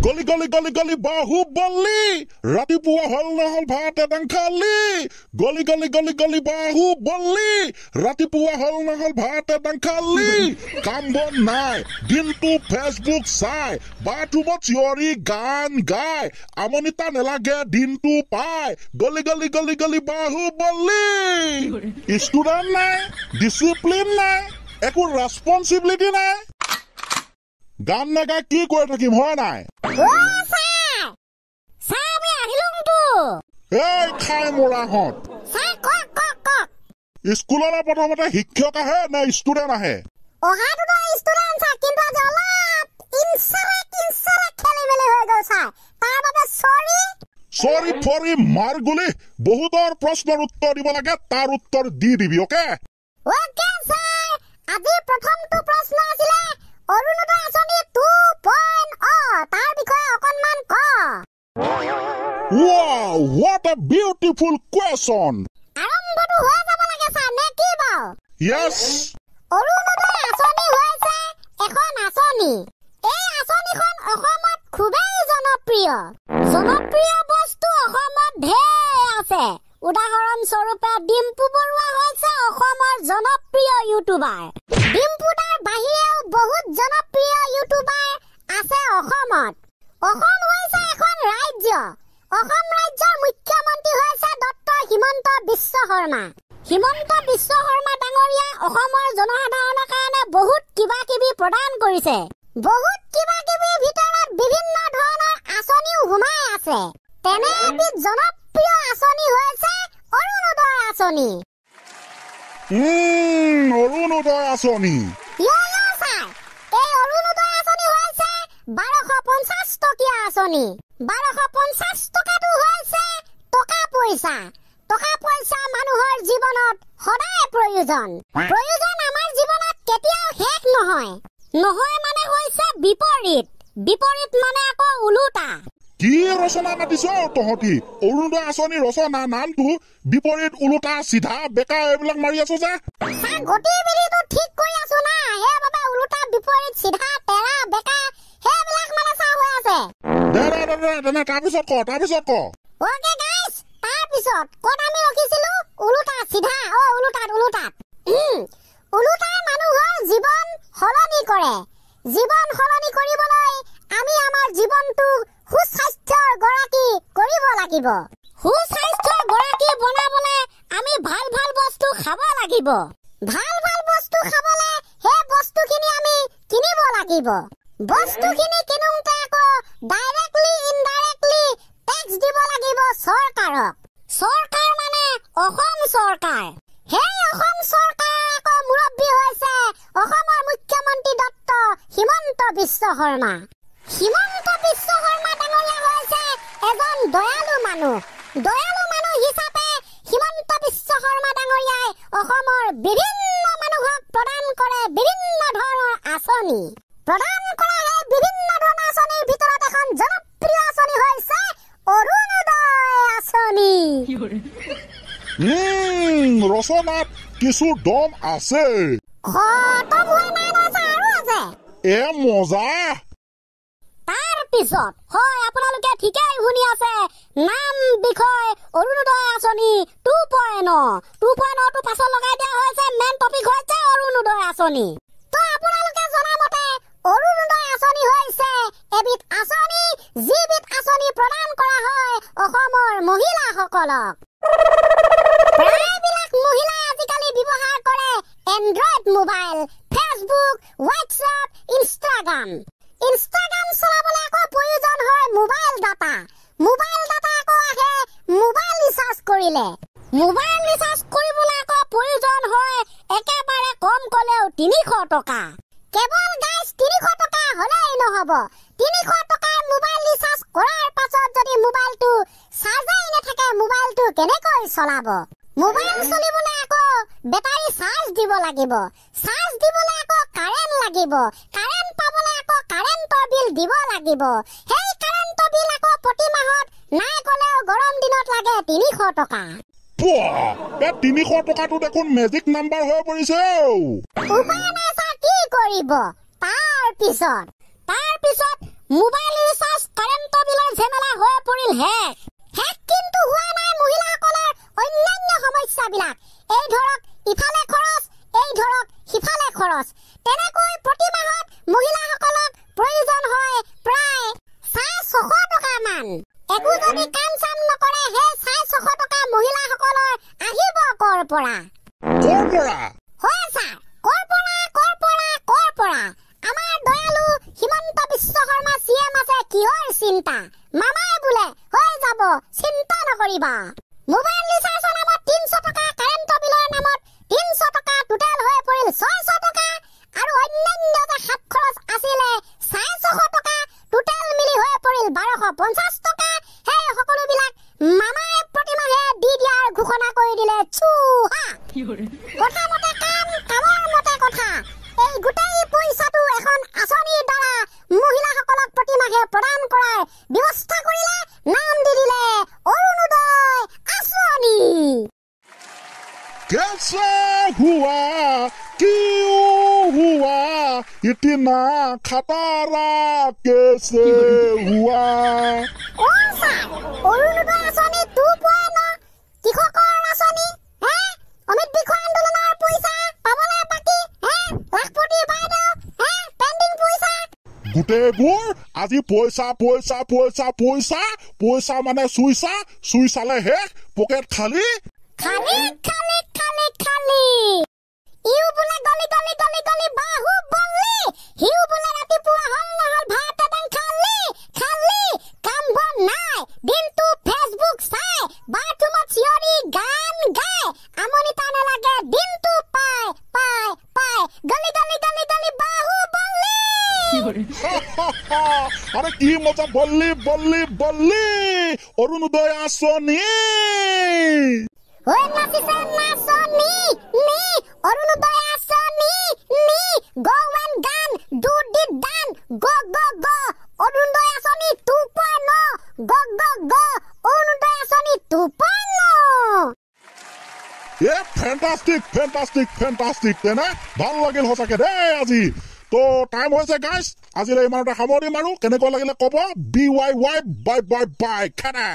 গলি গলি গলি গলি বাহুবলী ৰাতিপুৱা হল নহল ভাত এডাং খালি গলি গলি গলি গলি বাহুবলী ৰাতিপুৱা হল নহল ভাত এডাং খালি কাম বন নাই দিনটো ফেচবুক চাই বাথৰুমত চিঞৰি গান গাই আমনিতা নেলাগে দিনটো পাই গলি গলি গলি গলি বাহুবলী ষ্টুডেণ্ট নাই ডিচিপ্লিন নাই একো ৰেছপন্সিবিলিটি নাই গান নাগাই কি কৰি থাকিম হয় নাই এই খাই মৰাহঁত স্কুললৈ প্ৰথমতে শিক্ষক আহে নে ষ্টুডেণ্ট আহে চৰি ফৰি মাৰ গুলি বহুতৰ প্ৰশ্নৰ উত্তৰ দিব লাগে তাৰ উত্তৰ দি দিবি অকে আজি প্ৰথমটো প্ৰশ্ন আছিলে অৰুণোদয় আঁচনি 2.0 তাৰ বিষয়ে অকণমান ক Wow, what a beautiful question! আৰম্ভটো হৈ যাব লাগে স্যাৰ নে কি বাও Yes! অৰুণোদয় আঁচনি হৈছে এখন আঁচনি এই আঁচনিখন অসমত খুবেই জনপ্ৰিয় বস্তু অসমত ঢেৰ আছে উদাহৰণ স্বৰূপে ডিম্পু বৰুৱা হৈছে অসমৰ জনপ্ৰিয় ইউটিউবাৰ ডিম্পু তাৰ বাহিৰেও বহুত জনপ্ৰিয় ইউটিউবাৰ আছে অসমত অসম হৈছে এখন ৰাজ্য অসম ৰাজ্যৰ মুখ্যমন্ত্ৰী হৈছে ডক্টৰ হিমন্ত বিশ্ব শৰ্মা ডাঙৰীয়া অসমৰ জনসাধাৰণৰ কাৰণে বহুত কিবা কিবি প্ৰদান কৰিছে বহুত কিবা কিবিৰ ভিতৰত বিভিন্ন ধৰণৰ আঁচনিও সোমাই আছে তেনে এবিধ জনপ্ৰিয় আঁচনি হৈছে অৰুণোদয় আঁচনি অৰুণোদয় আঁচনি এই অৰুণোদয় আঁচনি হৈছে 1250 টকীয়া আঁচনি 1250 টকাটো হৈছে টকা পইচা মানুহৰ জীৱনত সদায় প্ৰয়োজন আমাৰ জীৱনত কেতিয়াও শেষ নহয় মানে হৈছে বিপৰীত মানে আকৌ উলুটা কি ৰচনা মাতিছ তহঁতি অৰুণোদয় আঁচনি ৰচনা নামটো বিপৰীত উলুটা সিধা বেকা এইবিলাক মাৰি আছো যে গতিবিধিটো ঠিক কৰি আছো না সেইবাবে উলুটা বিপৰীত সিধা তেৰা বেকা সেইবিলাক মানে চা হৈ আছে তাৰপিছত ক ওকে গাইস তাৰপিছত ক'ত আমি ৰখিছিলো উলুটা সিধা উলুটাত উলুটাই মানুহৰ জীৱন সলনি কৰে জীৱন সলনি কৰিবলৈ আমি আমাৰ জীৱনটো সুস্বাস্থ্যৰ গৰাকী কৰিব লাগিব সুস্বাস্থ্যৰ গৰাকী বনাবলৈ আমি ভাল বস্তু খাব লাগিব ভাল বস্তু খাবলৈ সেই বস্তুখিনি আমি কিনিব লাগিব বস্তুখিনি কিনোতে আকৌ ডাইৰেক্টলি ইনডাইৰেক্টলি টেক্স দিব লাগিব চৰকাৰ মানে অসম চৰকাৰ সেই অসম চৰকাৰ আকৌ মুৰব্বী হৈছে অসমৰ মুখ্যমন্ত্ৰী ডক্টৰ হিমন্ত বিশ্ব শৰ্মা ডাঙৰীয়া হৈছে এজন দয়ালু মানুহ হিচাপে হিমন্ত বিশ্ব শৰ্মা ডাঙৰীয়াই অসমৰ বিভিন্ন মানুহক প্ৰদান কৰে বিভিন্ন ধৰণৰ আঁচনি আঁচনিৰ ভিতৰত এখন জনপ্ৰিয় আঁচনি হৈছে অৰুণোদয় আঁচনি ৰচনাত কিছু দম আছে খতম হোৱা নাই আৰু আছে মজা তাৰপিছত হয় আপোনালোকে ঠিকেই শুনি আছে নাম বিষয় অৰুণোদয় আঁচনি 2.0 টো পাছত লগাই দিয়া হৈছে মেইন টপিক হৈছে অৰুণোদয় আঁচনি তো আপোনালোকে জনা মতে অৰুণোদয় আঁচনি হৈছে এবিধ আঁচনি যিবিধ আঁচনি প্ৰদান কৰা হয় অসমৰ মহিলাসকলক প্ৰায়বিলাক মহিলাই আজিকালি ব্যৱহাৰ কৰে Android mobile Facebook WhatsApp Instagram চলাবলৈ আকৌ প্ৰয়োজন হয় মোবাইল ডাটা আকৌ আহে মোবাইল ৰিচাৰ্জ কৰিবলৈ আকৌ প্ৰয়োজন হয় একেবাৰে কম কলেও 300 টকা কেৱল গাইস 300 টকা হলেই নহব 300 টকাৰ মোবাইল ৰিচাৰ্জ কৰাৰ পাছত যদি মোবাইলটো চাৰ্জেই নাথাকে মোবাইলটো কেনেকৈ চলাব মোবাইল চলিবলৈ আকৌ বেটাৰী চাৰ্জ দিব লাগিব আকৌ কাৰেণ্ট লাগিব কাৰেণ্ট পাবলৈ আকৌ কাৰেণ্টৰ বিল দিব লাগিব সেই কাৰেণ্টৰ বিল আকৌ প্ৰতি মাহত নাই কলেও গৰম দিনত লাগে 300 টকা এই 300 টকাটো দেখোন মেজিক নাম্বাৰ হৈ পৰিছে উপায় নাই কি কৰিব তাৰপিছত মোবাইল ৰিচাৰ্জ শেষ কিন্তু হোৱা নাই মহিলাসকলৰ অন্যান্য সমস্যাবিলাক এই ধৰক ইফালে খৰচ এই ধৰক সিফালে খৰচ তেনেকৈ প্ৰতি মাহত মহিলাসকলক প্ৰয়োজন হয় প্ৰায় 600 টকা মান একো যদি কাম চাম নকৰে হে 600 টকা মহিলাসকলৰ আহিব কৰ পৰা হয় ছাৰ কৰ পৰা আমাৰ দয়ালু হিমন্ত বিশ্ব শৰ্মা CM আছে কিহৰ চিন্তা মামাই বোলে হৈ যাব চিন্তা নকৰিবা মোবাইল ৰিচাৰ্জৰ নামত 300 টকা কাৰেণ্ট বিলৰ নামত 300 টকা টোটাল হৈ পৰিল 600 টকা আৰু অন্যান্য যে হাত খৰচ আছিলে 600 টকা টোটাল মিলি হৈ পৰিল 1250 টকা হে সকলোবিলাক মামাই প্ৰতিমাহে দি দিয়াৰ ঘোষণা কৰি দিলে চুহা কথা মতে কামৰ মতে কথা এই গোটেই পইচাটো এখন আঁচনিৰ দ্বাৰা মহিলাসকলক প্ৰতিমাহে প্ৰদান কৰাৰ ব্যৱস্থা কৰিলে নাম দি দিলে অৰুণোদয় আঁচনি कैसे हुआ क्यों हुआ इतना खतरा कैसे हुआ ओ सर অৰুণোদয় আঁচনি 2.0 কৃষকৰ আঁচনি হে অমিত বিষয় আন্দোলনৰ পইচা পাবলে বাকি হে লাখপতি বাইদেউ হে পেন্ডিং পইচা গোটেইবোৰ আজি পইচা পইচা পইচা পইচা পইচা মানে চুইচালে শেষ পকেট খালি ইউ বোলে গলি বাহু বলি হিউ বোলে ৰাতিপুৱা হল নহল ভাত এটাং খালি কাম বন নাই দিনটো ফেচবুক চাই বাথৰুমত চিঞৰি গান গায় আমনি টানে লাগে দিনটো পাই গলি বাহু বলি আরে কি মজা বললি অৰুণোদয় আঁচনি ওই নাচিছে নাচনি নি অৰুণোদয় আঁচনি নি go and গান do the dan go Orunodoi আঁচনি 2.0 go অৰুণোদয় আঁচনি 2.0 এ ফেন্টাস্টিক তেনে ভাল লাগিল সঁচাকে দেই আজি তো টাইম হৈছে গাইজ আজিলৈ ইমানতে সামৰণি মাৰো কেনেকুৱা লাগিলে ক'ব BYY বাই খানা